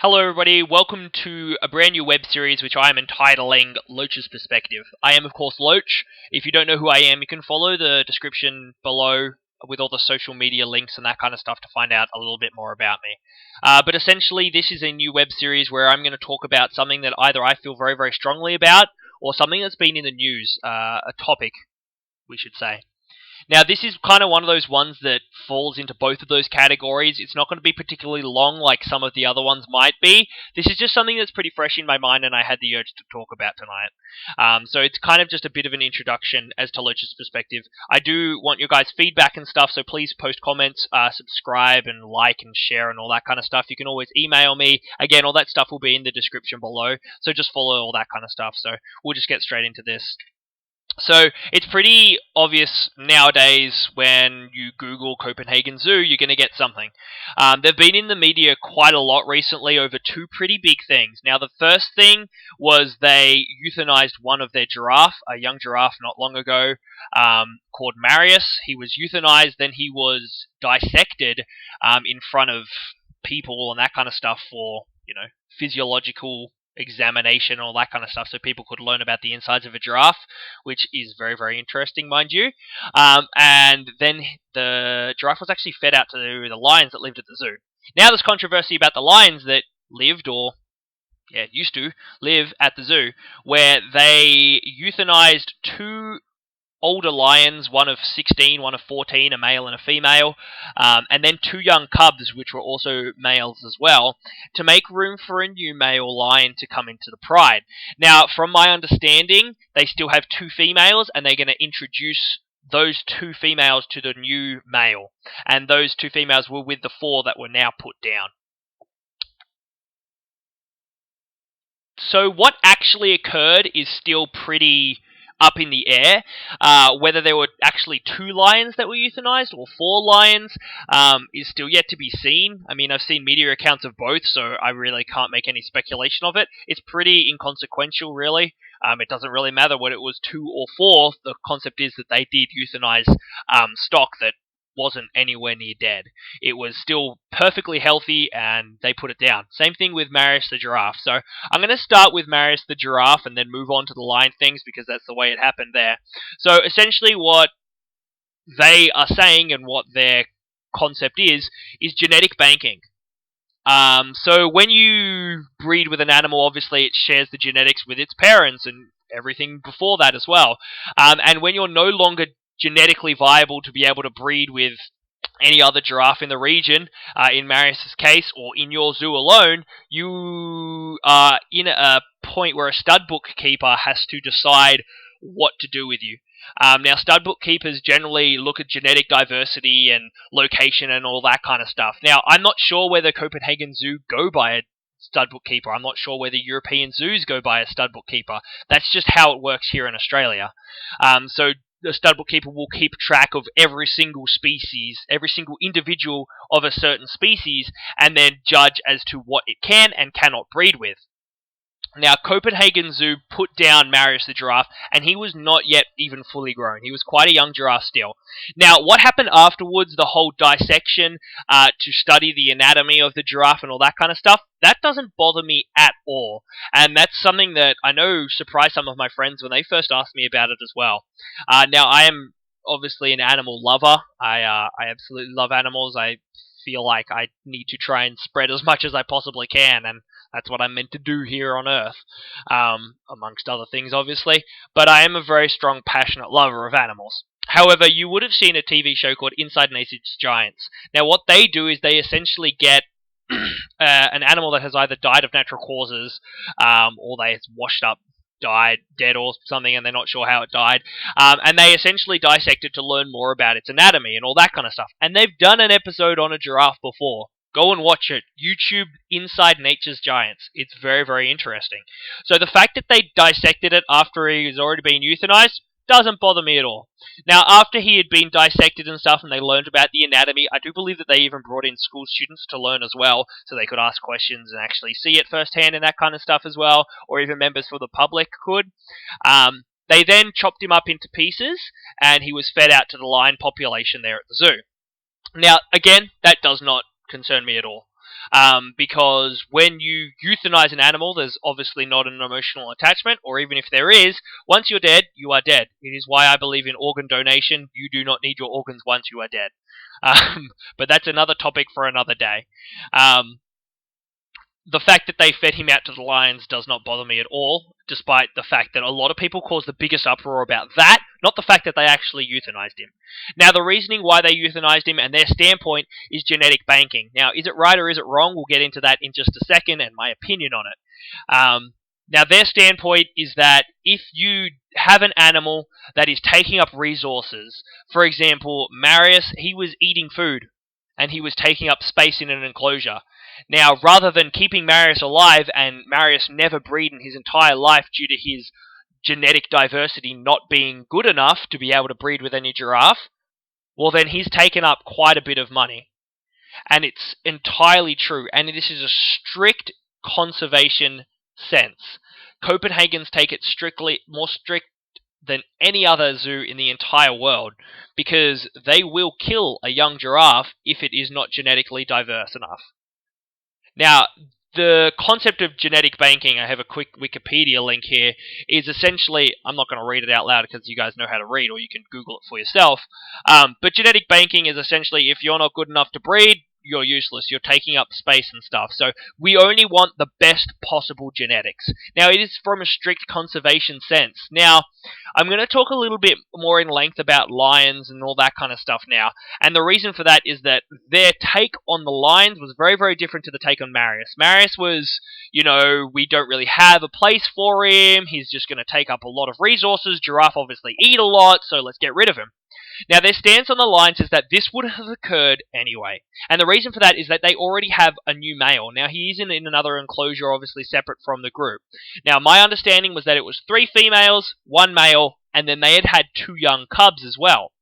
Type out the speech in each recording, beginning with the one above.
Hello everybody, welcome to a brand new web series which I am entitling Loach's Perspective. I am of course Loach. If you don't know who I am, you can follow the description below with all the social media links and that kind of stuff to find out a little bit more about me. But essentially this is a new web series where I'm going to talk about something that either I feel very, very strongly about or something that's been in the news, a topic, we should say. Now, this is kind of one of those ones that falls into both of those categories. It's not going to be particularly long like some of the other ones might be. This is just something that's pretty fresh in my mind and I had the urge to talk about tonight. So it's kind of just a bit of an introduction as to Loach's Perspective. I do want your guys' feedback and stuff, so please post comments, subscribe and like and share and all that kind of stuff. You can always email me. Again, all that stuff will be in the description below, so just follow all that kind of stuff. So we'll just get straight into this. So it's pretty obvious nowadays when you Google Copenhagen Zoo, you're going to get something. They've been in the media quite a lot recently over two pretty big things. Now, the first thing was they euthanized one of their giraffe, a young giraffe not long ago, called Marius. He was euthanized, then he was dissected in front of people and that kind of stuff for, physiological examination, all that kind of stuff, so people could learn about the insides of a giraffe, which is very, very interesting, mind you. And then the giraffe was actually fed out to the lions that lived at the zoo. Now there's controversy about the lions that lived, or used to live at the zoo, where they euthanized two older lions, one of 16, one of 14, a male and a female, and then two young cubs, which were also males as well, to make room for a new male lion to come into the pride. Now, from my understanding, they still have two females, and they're going to introduce those two females to the new male, and those two females were with the four that were now put down. So what actually occurred is still pretty up in the air. Whether there were actually two lions that were euthanized or four lions is still yet to be seen. I mean, I've seen media accounts of both, so I really can't make any speculation of it. It's pretty inconsequential, really. It doesn't really matter whether it was two or four. The concept is that they did euthanize stock that wasn't anywhere near dead. It was still perfectly healthy and they put it down. Same thing with Marius the giraffe. So I'm going to start with Marius the giraffe and then move on to the lion things because that's the way it happened there. So essentially what they are saying and what their concept is genetic banking. So when you breed with an animal, obviously it shares the genetics with its parents and everything before that as well. And when you're no longer genetically viable to be able to breed with any other giraffe in the region, in Marius's case, or in your zoo alone, you are in a point where a stud bookkeeper has to decide what to do with you. Now, stud bookkeepers generally look at genetic diversity and location and all that kind of stuff. Now, I'm not sure whether Copenhagen Zoo go by a stud bookkeeper. I'm not sure whether European zoos go by a stud bookkeeper. That's just how it works here in Australia. So the stud bookkeeper will keep track of every single species, every single individual of a certain species, and then judge as to what it can and cannot breed with. Now, Copenhagen Zoo put down Marius the giraffe, and he was not yet even fully grown. He was quite a young giraffe still. Now, what happened afterwards, the whole dissection to study the anatomy of the giraffe and all that kind of stuff, that doesn't bother me at all. And that's something that I know surprised some of my friends when they first asked me about it as well. Now, I am obviously an animal lover. I absolutely love animals. I feel like I need to try and spread as much as I possibly can, and that's what I'm meant to do here on Earth, amongst other things, obviously. But I am a very strong, passionate lover of animals. However, you would have seen a TV show called Inside Nature's Giants. Now, what they do is they essentially get an animal that has either died of natural causes, or they washed up, died, dead or something, and they're not sure how it died, and they essentially dissect it to learn more about its anatomy and all that kind of stuff. And they've done an episode on a giraffe before. Go and watch it. YouTube Inside Nature's Giants. It's very, very interesting. So the fact that they dissected it after he has already been euthanized doesn't bother me at all. Now, after he had been dissected and stuff and they learned about the anatomy, I do believe that they even brought in school students to learn as well, so they could ask questions and actually see it firsthand and that kind of stuff as well, or even members for the public could. They then chopped him up into pieces, and he was fed out to the lion population there at the zoo. Now, again, that does not concern me at all. because when you euthanize an animal, there's obviously not an emotional attachment, or even if there is, once you're dead, you are dead. It is why I believe in organ donation. You do not need your organs once you are dead. But that's another topic for another day. The fact that they fed him out to the lions does not bother me at all, despite the fact that a lot of people cause the biggest uproar about that, not the fact that they actually euthanized him. Now, the reasoning why they euthanized him and their standpoint is genetic banking. Now, is it right or is it wrong? We'll get into that in just a second and my opinion on it. Now, their standpoint is that if you have an animal that is taking up resources, for example, Marius, he was eating food and he was taking up space in an enclosure. Now, rather than keeping Marius alive and Marius never breeding his entire life due to his genetic diversity not being good enough to be able to breed with any giraffe, well then he's taken up quite a bit of money. And it's entirely true, and this is a strict conservation sense. Copenhagen's take it more strict than any other zoo in the entire world, because they will kill a young giraffe if it is not genetically diverse enough. Now, the concept of genetic banking, I have a quick Wikipedia link here, is essentially, I'm not going to read it out loud because you guys know how to read, or you can Google it for yourself, but genetic banking is essentially, if you're not good enough to breed, you're useless, you're taking up space and stuff. So we only want the best possible genetics. Now, it is from a strict conservation sense. Now, I'm going to talk a little bit more in length about lions and all that kind of stuff now. And the reason for that is that their take on the lions was very, very different to the take on Marius. Marius was, we don't really have a place for him. He's just going to take up a lot of resources. Giraffe obviously eat a lot, so let's get rid of him. Now, their stance on the lions is that this would have occurred anyway. And the reason for that is that they already have a new male. Now, he is in another enclosure, obviously separate from the group. Now, my understanding was that it was 3 females, 1 male, and then they had 2 young cubs as well.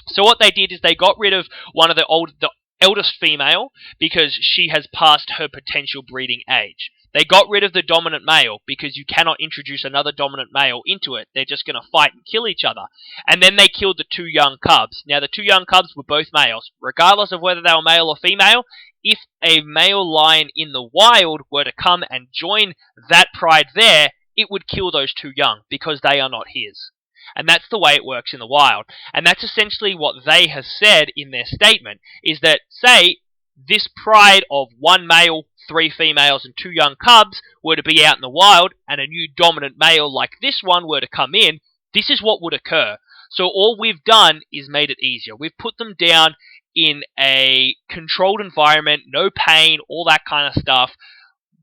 So what they did is they got rid of one of the eldest female because she has passed her potential breeding age. They got rid of the dominant male because you cannot introduce another dominant male into it. They're just going to fight and kill each other. And then they killed the 2 young cubs. Now, the 2 young cubs were both males. Regardless of whether they were male or female, if a male lion in the wild were to come and join that pride there, it would kill those 2 young because they are not his. And that's the way it works in the wild. And that's essentially what they have said in their statement, is that, say, this pride of 1 male, 3 females, and 2 young cubs were to be out in the wild, and a new dominant male like this one were to come in, this is what would occur. So all we've done is made it easier. We've put them down in a controlled environment, no pain, all that kind of stuff,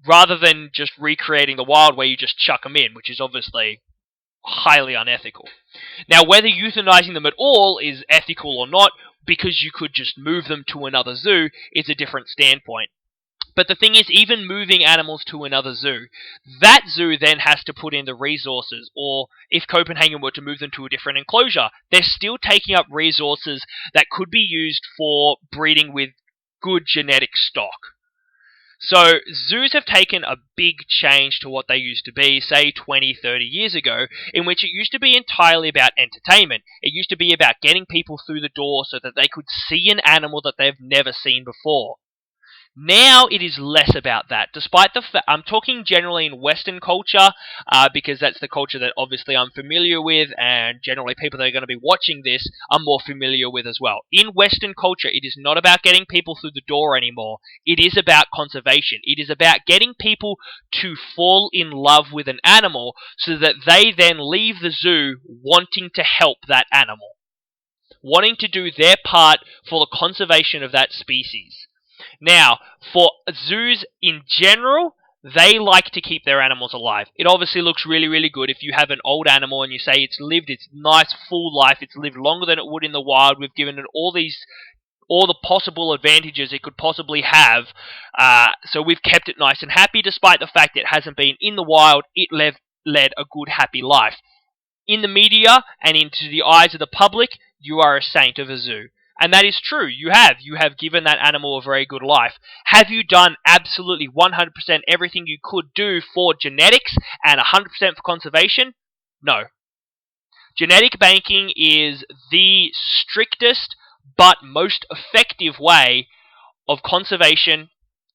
rather than just recreating the wild where you just chuck them in, which is obviously highly unethical. Now, whether euthanizing them at all is ethical or not, because you could just move them to another zoo, is a different standpoint. But the thing is, even moving animals to another zoo, that zoo then has to put in the resources, or if Copenhagen were to move them to a different enclosure, they're still taking up resources that could be used for breeding with good genetic stock. So, zoos have taken a big change to what they used to be, say 20, 30 years ago, in which it used to be entirely about entertainment. It used to be about getting people through the door so that they could see an animal that they've never seen before. Now it is less about that, despite the fact I'm talking generally in Western culture, because that's the culture that obviously I'm familiar with, and generally people that are going to be watching this are more familiar with as well. In Western culture, it is not about getting people through the door anymore. It is about conservation. It is about getting people to fall in love with an animal so that they then leave the zoo wanting to help that animal, wanting to do their part for the conservation of that species. Now, for zoos in general, they like to keep their animals alive. It obviously looks really, really good if you have an old animal and you say it's lived its nice full life, it's lived longer than it would in the wild, we've given it all the possible advantages it could possibly have, so we've kept it nice and happy despite the fact it hasn't been in the wild, it led a good, happy life. In the media and into the eyes of the public, you are a saint of a zoo. And that is true. You have given that animal a very good life. Have you done absolutely 100% everything you could do for genetics and 100% for conservation? No. Genetic banking is the strictest but most effective way of conservation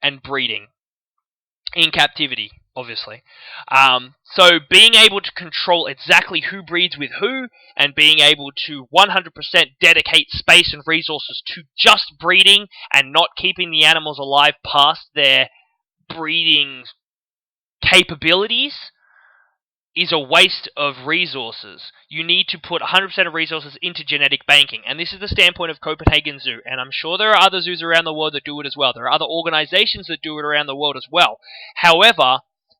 and breeding in captivity, obviously. So being able to control exactly who breeds with who, and being able to 100% dedicate space and resources to just breeding and not keeping the animals alive past their breeding capabilities is a waste of resources. You need to put 100% of resources into genetic banking, and this is the standpoint of Copenhagen Zoo, and I'm sure there are other zoos around the world that do it as well. There are other organizations that do it around the world as well. However,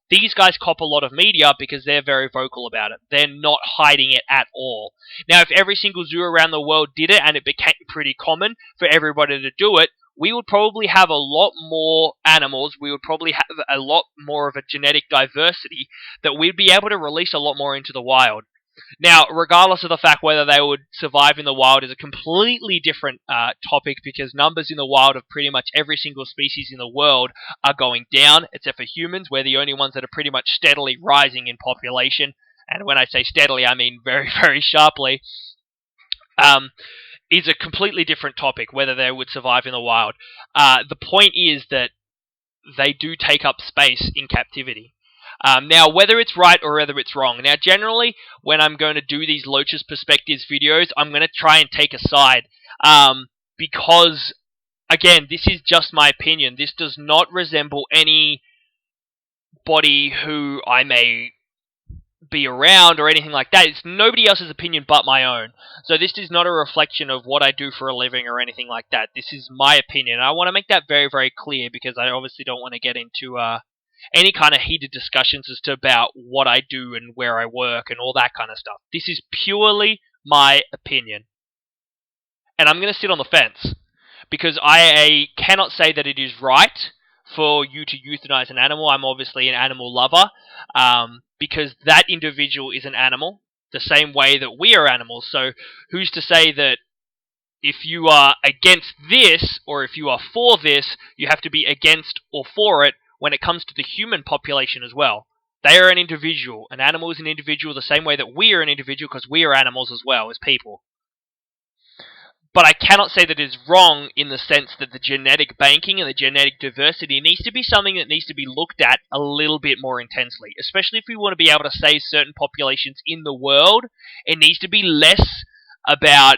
these guys cop a lot of media because they're very vocal about it. They're not hiding it at all. Now, if every single zoo around the world did it and it became pretty common for everybody to do it, we would probably have a lot more animals. We would probably have a lot more of a genetic diversity that we'd be able to release a lot more into the wild. Now, regardless of the fact whether they would survive in the wild is a completely different topic, because numbers in the wild of pretty much every single species in the world are going down, except for humans. We're the only ones that are pretty much steadily rising in population. And when I say steadily, I mean very, very sharply. Is a completely different topic, whether they would survive in the wild. The point is that they do take up space in captivity. Now, whether it's right or whether it's wrong. Now, generally, when I'm going to do these Loach's Perspectives videos, I'm going to try and take a side. Because, again, this is just my opinion. This does not resemble anybody who I may be around or anything like that. It's nobody else's opinion but my own. So this is not a reflection of what I do for a living or anything like that. This is my opinion. I want to make that very, very clear, because I obviously don't want to get into any kind of heated discussions as to about what I do and where I work and all that kind of stuff. This is purely my opinion. And I'm going to sit on the fence, because I cannot say that it is right for you to euthanize an animal. I'm obviously an animal lover, because that individual is an animal, the same way that we are animals. So who's to say that if you are against this, or if you are for this, you have to be against or for it when it comes to the human population as well? They are an individual. An animal is an individual the same way that we are an individual, because we are animals as well as people. But I cannot say that it is wrong in the sense that the genetic banking and the genetic diversity needs to be something that needs to be looked at a little bit more intensely. Especially if we want to be able to save certain populations in the world, it needs to be less about,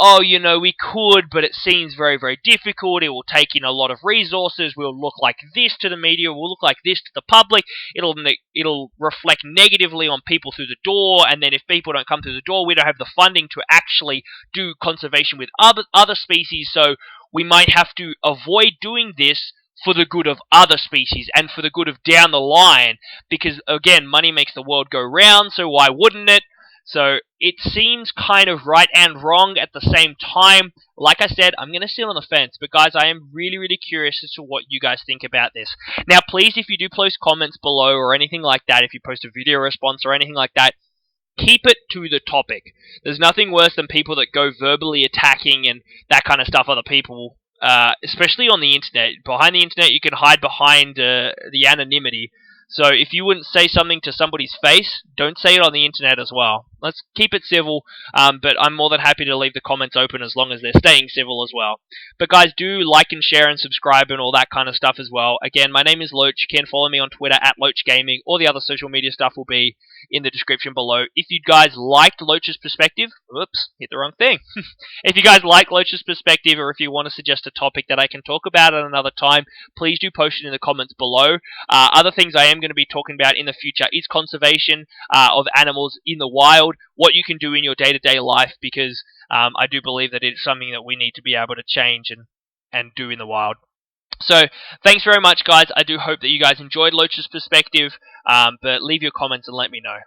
oh, you know, we could, but it seems very, very difficult. It will take in a lot of resources. We'll look like this to the media. We'll look like this to the public. It'll reflect negatively on people through the door. And then if people don't come through the door, we don't have the funding to actually do conservation with other species. So we might have to avoid doing this for the good of other species and for the good of down the line. Because, again, money makes the world go round, so why wouldn't it? So it seems kind of right and wrong at the same time. Like I said, I'm going to sit on the fence. But guys, I am really, really curious as to what you guys think about this. Now, please, if you do post comments below or anything like that, if you post a video response or anything like that, keep it to the topic. There's nothing worse than people that go verbally attacking and that kind of stuff other people, especially on the internet. Behind the internet, you can hide behind the anonymity. So if you wouldn't say something to somebody's face, don't say it on the internet as well. Let's keep it civil, but I'm more than happy to leave the comments open as long as they're staying civil as well. But guys, do like and share and subscribe and all that kind of stuff as well. Again, my name is Loach. You can follow me on Twitter at Loach Gaming. All the other social media stuff will be in the description below. If you guys liked Loach's Perspective, oops, hit the wrong thing. If you guys like Loach's Perspective, or if you want to suggest a topic that I can talk about at another time, please do post it in the comments below. Other things I am going to be talking about in the future is conservation of animals in the wild, what you can do in your day-to-day life, because I do believe that it's something that we need to be able to change and do in the wild. So, thanks very much, guys. I do hope that you guys enjoyed Loach's Perspective, but leave your comments and let me know.